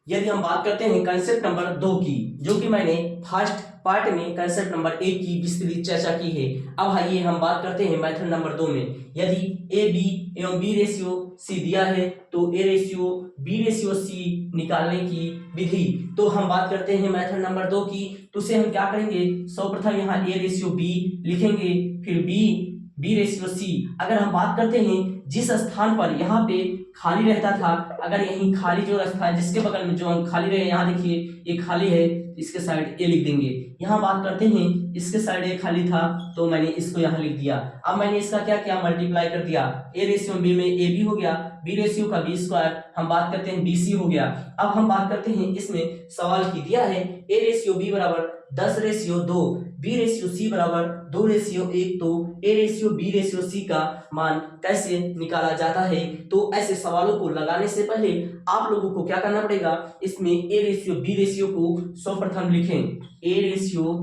यदि हम बात करते हैं कंसेप्ट नंबर 2 की, जो कि मैंने फर्स्ट पार्ट में कंसेप्ट नंबर 1 की विस्तृत चर्चा की है। अब आइए हम बात करते हैं मेथड नंबर 2 में। यदि ए बी एवं बी रेशियो सी दिया है तो A ratio B ratio C निकालने की विधि। तो हम बात करते हैं मेथड नंबर 2 की, तो उसे हम क्या करेंगे, सर्वप्रथम यहाँ ए रेशियो बी लिखेंगे, फिर बी रेशियो सी। अगर हम बात करते हैं जिस स्थान पर यहाँ पे खाली रहता था, अगर यहीं खाली जो स्थान जिसके बगल में जो खाली रहे, यहाँ देखिए ये खाली है, इसके साइड ए लिख देंगे। यहाँ बात करते हैं इसके साइड ए खाली था तो मैंने इसको यहाँ लिख दिया। अब मैंने इसका क्या किया, मल्टीप्लाई कर दिया। ए रेशियो बी में ए बी हो गया, बी रेशियो का बी स्क्वायर हम बात करते हैं बी सी हो गया। अब हम बात करते हैं इसमें सवाल की दिया है ए रेशियो बी बराबर 10 रेशियो 2, बी रेशियो सी बराबर 2 रेशियो 1, तो A ratio B ratio C का मान कैसे निकाला जाता है। तो ऐसे सवालों को लगाने से पहले आप लोगों को क्या करना पड़ेगा, इसमें ए रेशियो बी रेशियो को सर्वप्रथम लिखें। A ratio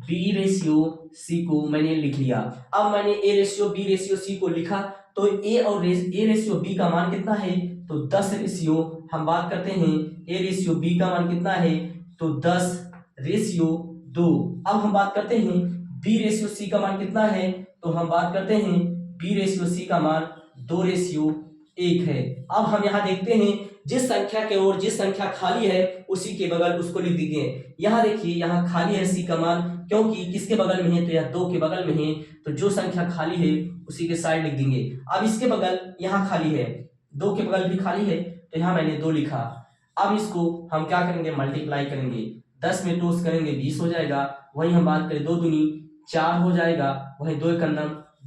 B ratio C को मैंने लिख लिया। अब मैंने A ratio B ratio C को लिखा तो ए और ए रेशियो बी का मान कितना है, तो 10 रेशियो हम बात करते हैं ए रेशियो बी का मान कितना है, तो 10 रेशियो 2। अब हम बात करते हैं बी रेशियो सी का मान कितना है, तो हम बात करते हैं बी रेशियो सी का मान 2 रेशियो 1 है। अब हम यहाँ देखते हैं जिस संख्या के ओर जिस संख्या खाली है उसी के बगल उसको लिख दीजिए। यहाँ देखिए यहाँ खाली है सी का मान, क्योंकि किसके बगल में है, तो यह 2 के बगल में है, तो जो संख्या खाली है उसी के साइड लिख देंगे। अब इसके बगल यहाँ खाली है, 2 के बगल भी खाली है, तो यहाँ मैंने 2 लिखा। अब इसको हम क्या करेंगे, मल्टीप्लाई करेंगे, 10 में 2 करेंगे 20 हो जाएगा। वही हम बात करें 2 दूनी 4 हो जाएगा, वही 2 एकम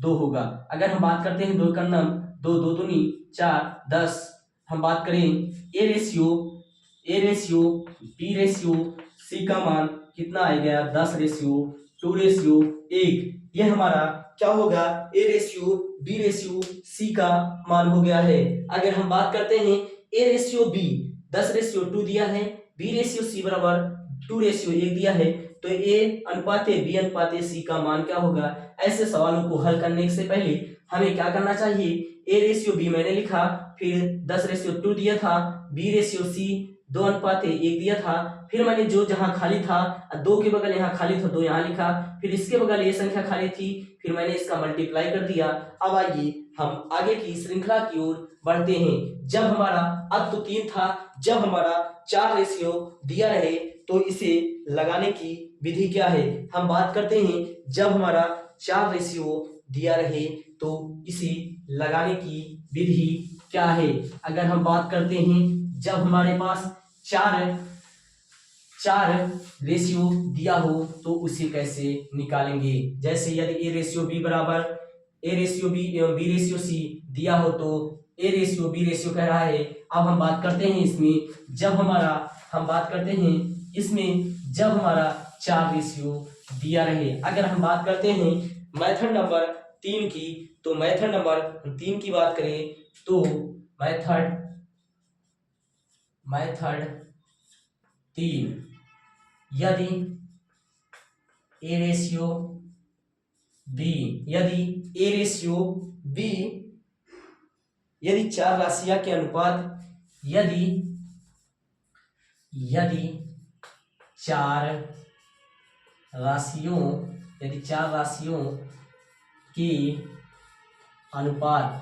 2 होगा। अगर हम बात करते हैं 2 एकम 2, 2 दूनी 4 10। हम बात करें A ratio B ratio C का मान कितना आ गया, 10 रेशियो 2 रेशियो 1। ये हमारा क्या होगा, A ratio B ratio C का मान हो गया है। अगर हम बात करते हैं ए रेशियो बी 10 रेशियो 2 दिया है, बी रेशियो सी बराबर 2 रेशियो 1 दिया है, तो ए अनुपात बी अनुपात सी का मान क्या होगा। ऐसे सवालों को हल करने से पहले हमें क्या करना चाहिए, ए रेशियो बी मैंने लिखा, फिर 10 रेशियो 2 दिया था, बी रेशियो सी 2 अनुपात 1 दिया था, फिर मैंने जो जहां खाली था 2 के बगल यहाँ खाली था 2 यहाँ लिखा, फिर इसके बगल ये संख्या खाली थी, फिर मैंने इसका मल्टीप्लाई कर दिया। अब आइए हम आगे की श्रृंखला की ओर बढ़ते हैं। जब हमारा अब तो 3 था, जब हमारा 4 रेशियो दिया रहे तो इसे लगाने की विधि क्या है। हम बात करते हैं जब हमारा 4 रेशियो दिया रहे तो इसे लगाने की विधि क्या है। अगर हम बात करते हैं जब हमारे पास 4 रेशियो दिया हो तो उसे कैसे निकालेंगे। जैसे यदि ए रेशियो बी बराबर ए रेशियो बी एवं बी रेशियो सी दिया हो तो ए रेशियो बी रेशियो कह रहा है। अब हम बात करते हैं इसमें जब हमारा हम बात करते हैं इसमें जब हमारा 4 रेशियो दिया रहे। अगर हम बात करते हैं मेथड नंबर 3 की, तो मेथड नंबर 3 की बात करें तो मेथड 3 यदि ए रेशियो बी यदि 4 राशियां के अनुपात यदि 4 राशियों के अनुपात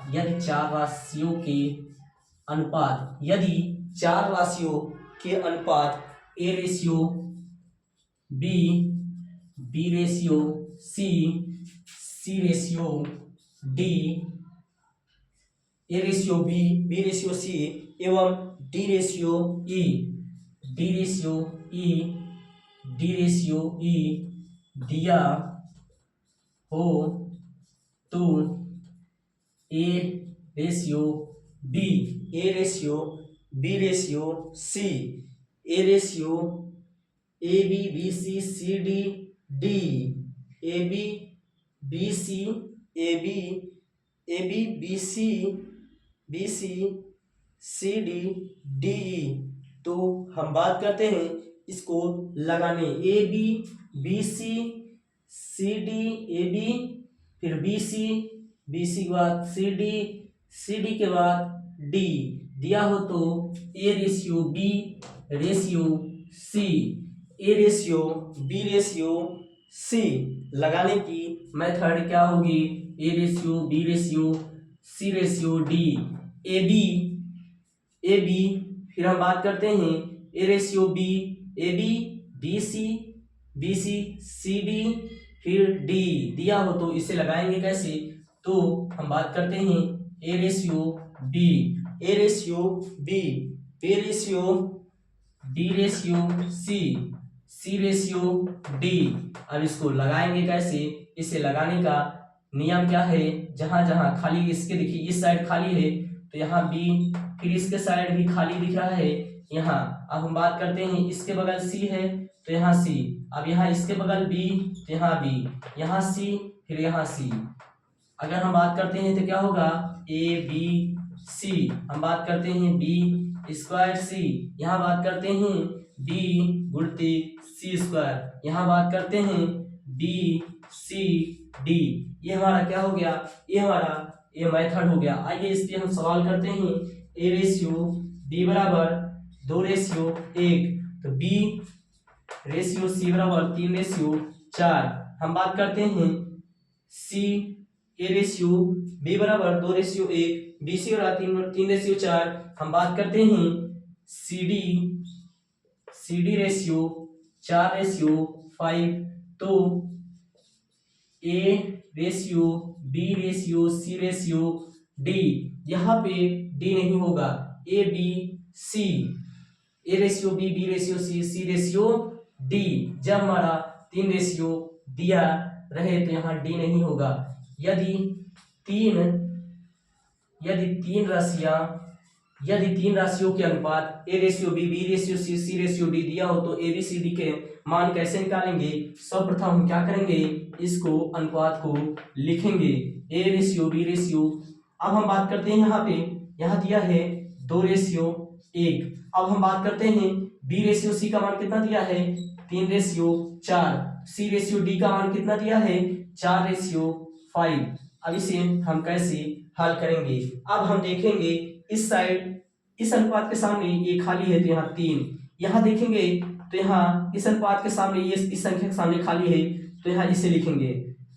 यदि 4 राशियों के अनुपात A ratio B ratio C ratio D, A ratio B ratio C एवं डी रेशियो ई दिया हो तो A ratio B ratio C, A ratio A B C C D D, A B B C C D D. तो हम बात करते हैं इसको लगाने, A B C C D A B, फिर बी सी के बाद सी डी के बाद डी दिया हो तो A ratio B ratio C, A ratio B ratio C लगाने की मेथड क्या होगी, A ratio B ratio C ratio D, A B, फिर हम बात करते हैं A ratio B, A B, B C C D, फिर डी दिया हो तो इसे लगाएंगे कैसे, तो हम बात करते हैं A ratio B, A ratio B, B ratio D ratio C, C ratio D. अब इसको लगाएंगे कैसे, इसे लगाने का नियम क्या है, जहां जहां खाली इसके देखिए इस साइड खाली है तो यहाँ बी, फिर इसके साइड भी खाली दिख रहा है यहाँ। अब हम बात करते हैं इसके बगल सी है तो यहाँ सी, अब यहाँ इसके बगल बी तो यहाँ बी, यहाँ सी फिर यहाँ सी। अगर हम बात करते हैं तो क्या होगा, ए बी सी, हम बात करते हैं बी स्क्वायर सी, यहाँ बात करते हैं बी गुणती सी स्क्वायर, यहाँ बात करते हैं बी सी डी। ये हमारा क्या हो गया, ये हमारा ये मेथड हो गया। आइए इसके हम सवाल करते हैं, ए रेशियो बी बराबर 2 रेशियो 1, तो बी रेशियो सी बराबर 3 रेशियो 4। हम बात करते हैं सी, ए रेशियो बी बराबर 2 रेशियो 1, बी सी बराबर 3 रेशियो 4। हम बात करते हैं सी डी रेशियो 4 रेशियो 5, तो A ratio B ratio C ratio D, यहाँ पे डी नहीं होगा, A B C, A ratio B ratio C ratio D. जब हमारा 3 रेशियो दिया रहे तो यहाँ डी नहीं होगा। यदि तीन राशियों के अनुपात A ratio B ratio C ratio D दिया हो तो ए बी सी डी के मान कैसे निकालेंगे, सर्वप्रथम हम क्या करेंगे, इसको अनुपात को लिखेंगे, ए रेशियो बी रेशियो। अब हम बात करते हैं यहाँ दिया है 2 रेशियो 1। अब हम बात करते हैं बी रेशियो सी का मान कितना दिया है, 3 रेशियो 4, सी रेशियो डी का मान कितना दिया है, 4 रेशियो 5। अब इसे हम कैसे हल करेंगे, अब हम देखेंगे इस साइड इस अनुपात के सामने ये खाली है तो यहाँ 3, यहाँ देखेंगे तो यहाँ इस अनुपात के सामने ये इस संख्या के सामने खाली है तो यहाँ इसे लिखेंगे।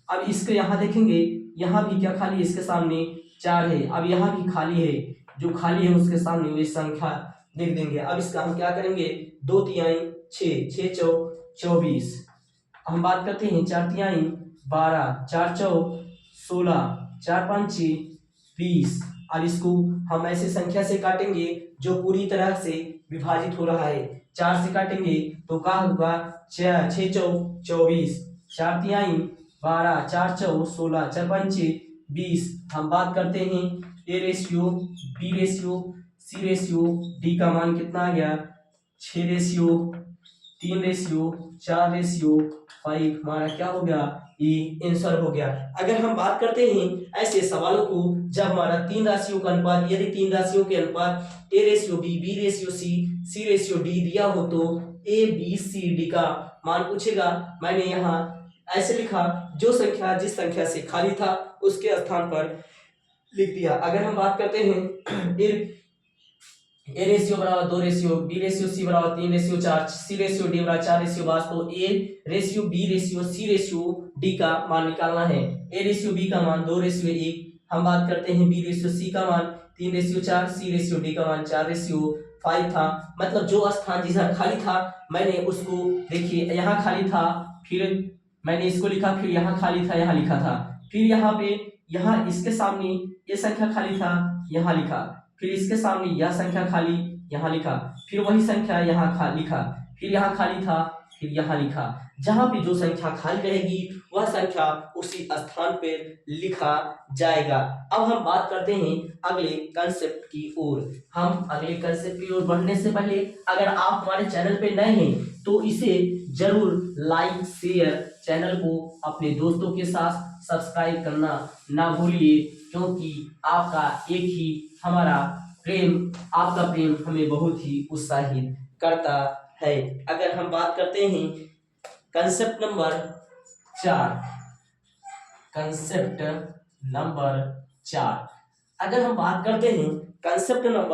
अब इसके यहाँ देखेंगे यहाँ भी क्या खाली है, इसके सामने 4 है, अब यहाँ भी खाली है, जो खाली है उसके सामने वे संख्या लिख देंगे। अब इसका हम क्या करेंगे, 2 तिहाई 6, 6 चौक 24। हम बात करते हैं 4 तिहाई 12, 4 चौक 16, 4 पंचे 20। अब इसको हम ऐसे संख्या से काटेंगे जो पूरी तरह से विभाजित हो रहा है, 4 से काटेंगे तो क्या होगा, 6 चौक 24, 4 तिहाई 12, 4 चौक 16, 4 पंचे 20। हम बात करते हैं A ratio B ratio C ratio D का मान कितना आ गया, 6 रेशियो 3 रेशियो 4 रेशियो 5। हमारा क्या हो गया, ये आंसर हो गया। अगर हम बात करते हैं ऐसे सवालों को जब हमारा 3 राशियों का अनुपात, यदि 3 राशियों के अनुपात A ratio B ratio C ratio D दिया हो तो ए बी सी डी का मान पूछेगा। मैंने यहाँ ऐसे लिखा, जो संख्या जिस संख्या से खाली था उसके स्थान पर लिख दिया। अगर हम बात करते हैं ए रेशियो बराबर 2 रेशियो बी रेशियो सी बराबर 3 रेशियो 4, सी रेशियो डी बराबर 4 रेशियो 5, तो A ratio B ratio C ratio D का मान निकालना है। ए रेशियो बी का मान 2 रेशियो 1, हम बात करते हैं बी रेशियो सी का मान 3 रेशियो 4, सी रेशियो डी का मान 4 रेशियो 5 था। मतलब जो स्थान जिधर खाली था मैंने उसको, देखिए यहाँ खाली था, फिर मैंने इसको लिखा, फिर यहाँ खाली था, यहाँ लिखा था, फिर यहाँ पे यहाँ इसके सामने ये संख्या खाली था, यहाँ लिखा, फिर इसके सामने यह संख्या खाली, यहाँ लिखा, फिर वही संख्या यहाँ लिखा, फिर यहाँ खाली था, फिर यहाँ लिखा। जहाँ भी जो संख्या खाली रहेगी वह संख्या उसी स्थान पर लिखा जाएगा। अब हम बात करते हैं अगले कंसेप्ट की ओर। हम अगले कंसेप्ट की ओर बढ़ने से पहले अगर आप हमारे चैनल पे नए हैं तो इसे जरूर लाइक शेयर, चैनल को अपने दोस्तों के साथ सब्सक्राइब करना ना भूलिए, क्योंकि आपका एक ही हमारा प्रेम, आपका प्रेम हमें बहुत ही उत्साहित करता है। अगर हम बात करते हैं कंसेप्ट नंबर 4, अगर हम बात करते हैं कंसेप्ट नंबर